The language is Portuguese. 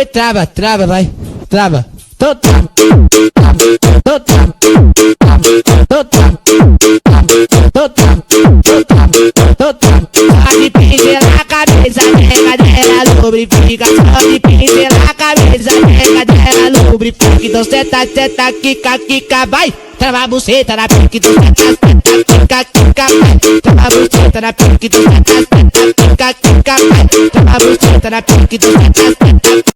Trava, trava, vai, trava. Tô trava, tô trava, tô trava, tô trava, tô trava, tô trava. Só de pincelar a cabeça, nega dela lubrifica. Só de pincelar a cabeça, nega dela lubrifica. Então senta, senta, quica, quica, vai. Trava a buceta na pique, então senta, senta, quica, quica, vai. Trava a buceta na pique, então senta, senta, quica, quica, vai. Trava a buceta na pique, então senta, senta.